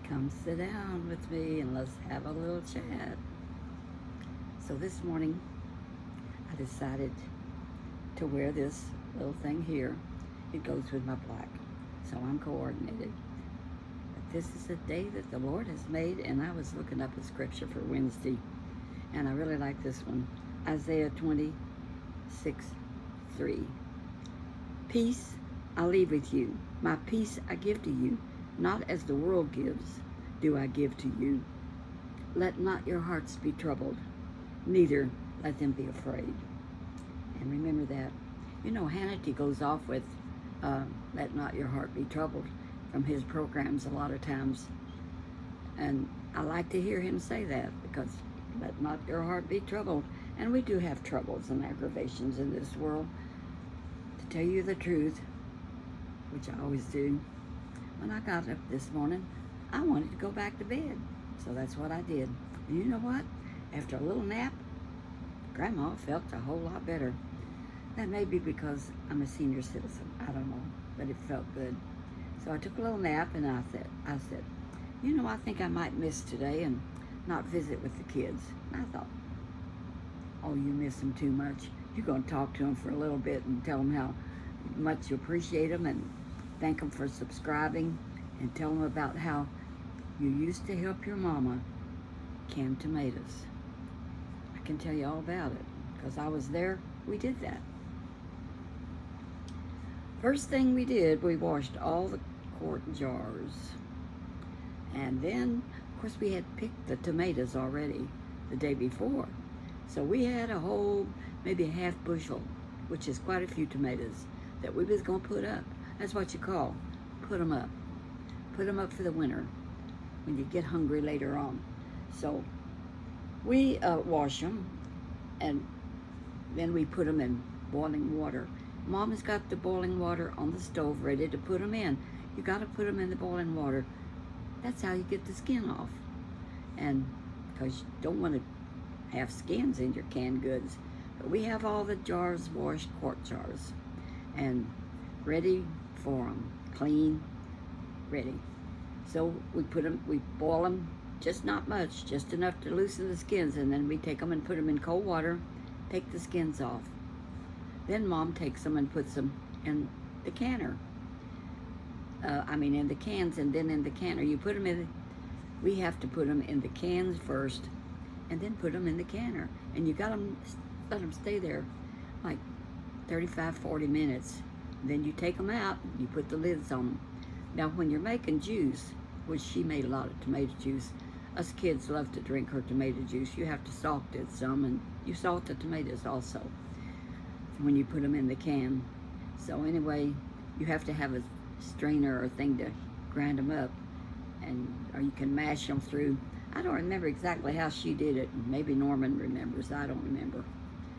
Come sit down with me and let's have a little chat. So this morning I decided to wear this little thing here. It goes with my black, so I'm coordinated. But this is a day that the Lord has made, and I was looking up a scripture for Wednesday, and I really like this one. Isaiah 26:3. Peace I leave with you. My peace I give to you. Not as the world gives, do I give to you. Let not your hearts be troubled, neither let them be afraid. And remember that. You know, Hannity goes off with let not your heart be troubled from his programs a lot of times. And I like to hear him say that, because let not your heart be troubled. And we do have troubles and aggravations in this world. To tell you the truth, which I always do, when I got up this morning, I wanted to go back to bed. So that's what I did. And you know what? After a little nap, Grandma felt a whole lot better. That may be because I'm a senior citizen. I don't know, but it felt good. So I took a little nap, and I said, you know, I think I might miss today and not visit with the kids. And I thought, oh, you miss them too much. You're going to talk to them for a little bit and tell them how much you appreciate them, and thank them for subscribing, and tell them about how you used to help your mama can tomatoes. I can tell you all about it, because I was there. We did that. First thing we did, we washed all the quart jars. And then, of course, we had picked the tomatoes already the day before. So we had a whole, maybe a half bushel, which is quite a few tomatoes, that we was going to put up. That's what you call, put them up. Put them up for the winter, when you get hungry later on. So we wash them, and then we put them in boiling water. Mom has got the boiling water on the stove ready to put them in. You got to put them in the boiling water. That's how you get the skin off. And because you don't want to have skins in your canned goods. But we have all the jars washed, quart jars, and ready for them, clean, ready. So we boil them, just not much, just enough to loosen the skins, and then we take them and put them in cold water, take the skins off. Then Mom takes them and puts them in the canner. In the cans, and then in the canner. You put them in, we have to put them in the cans first, and then put them in the canner. And you got them, let them stay there like 35, 40 minutes. Then you take them out, you put the lids on them. Now, when you're making juice, which she made a lot of tomato juice, us kids love to drink her tomato juice. You have to salt it some, and you salt the tomatoes also when you put them in the can. So anyway, you have to have a strainer or thing to grind them up, or you can mash them through. I don't remember exactly how she did it. Maybe Norman remembers. I don't remember.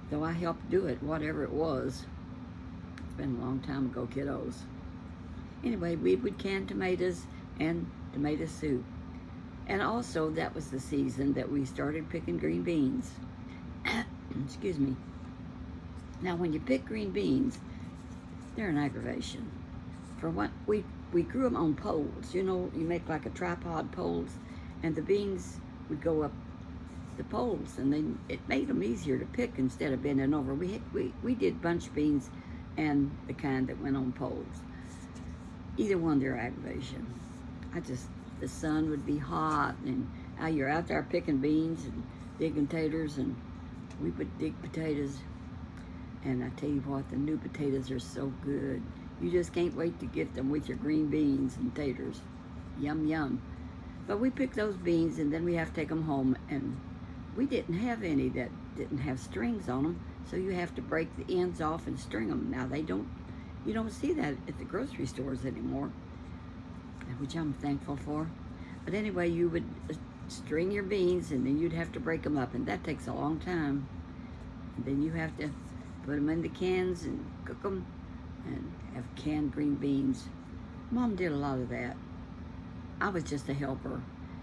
Though I helped do it, whatever it was. It's been a long time ago, kiddos. Anyway, we would can tomatoes and tomato soup. And also, that was the season that we started picking green beans. Excuse me. Now, when you pick green beans, they're an aggravation. For what, we grew them on poles. You know, you make like a tripod poles, and the beans would go up the poles, and then it made them easier to pick instead of bending over. We did bunch beans and the kind that went on poles. Either one, they're aggravation. The sun would be hot, and you're out there picking beans and digging taters, and we would dig potatoes. And I tell you what, the new potatoes are so good. You just can't wait to get them with your green beans and taters. Yum, yum. But we pick those beans, and then we have to take them home, and we didn't have any that didn't have strings on them, so you have to break the ends off and string them. Now, you don't see that at the grocery stores anymore, which I'm thankful for. But anyway, you would string your beans, and then you'd have to break them up, and that takes a long time. And then you have to put them in the cans and cook them and have canned green beans. Mom did a lot of that. I was just a helper,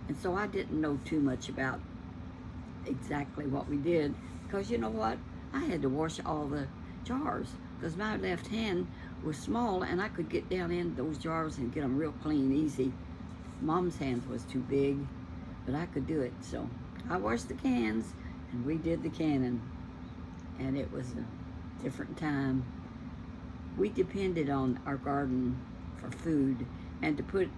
and so I didn't know too much about exactly what we did, because you know what? I had to wash all the jars, because my left hand was small, and I could get down in those jars and get them real clean, easy. Mom's hands was too big, but I could do it. So I washed the cans, and we did the canning, and it was a different time. We depended on our garden for food and to put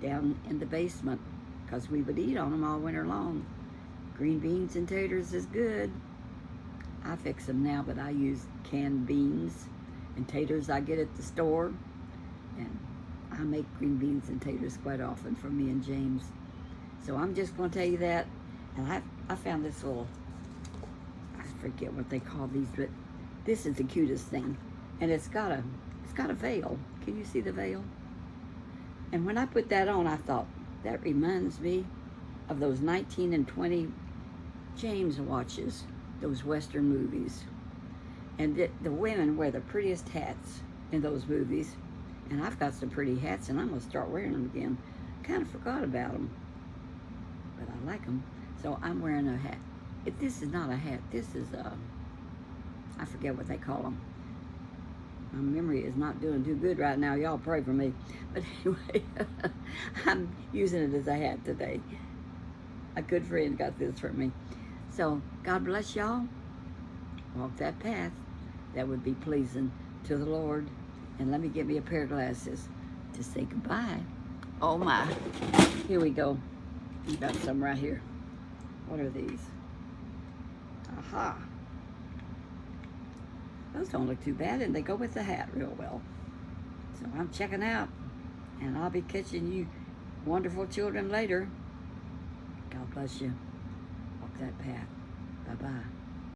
down in the basement because we would eat on them all winter long. Green beans and taters is good. I fix them now, but I use canned beans and taters I get at the store. And I make green beans and taters quite often for me and James. So I'm just going to tell you that. And I found this little, I forget what they call these, but this is the cutest thing. And it's got a veil. Can you see the veil? And when I put that on, I thought, that reminds me of those 19 and 20 James watches, those Western movies. And the women wear the prettiest hats in those movies. And I've got some pretty hats, and I'm going to start wearing them again. Kind of forgot about them, but I like them. So I'm wearing a hat. This is not a hat. This is I forget what they call them. My memory is not doing too good right now. Y'all pray for me. But anyway, I'm using it as a hat today. A good friend got this for me. So God bless y'all. Walk that path that would be pleasing to the Lord. And let me get me a pair of glasses to say goodbye. Oh my. Here we go. We got some right here. What are these? Aha. Those don't look too bad, and they go with the hat real well. So I'm checking out, and I'll be catching you wonderful children later. God bless you. Walk that path. Bye-bye.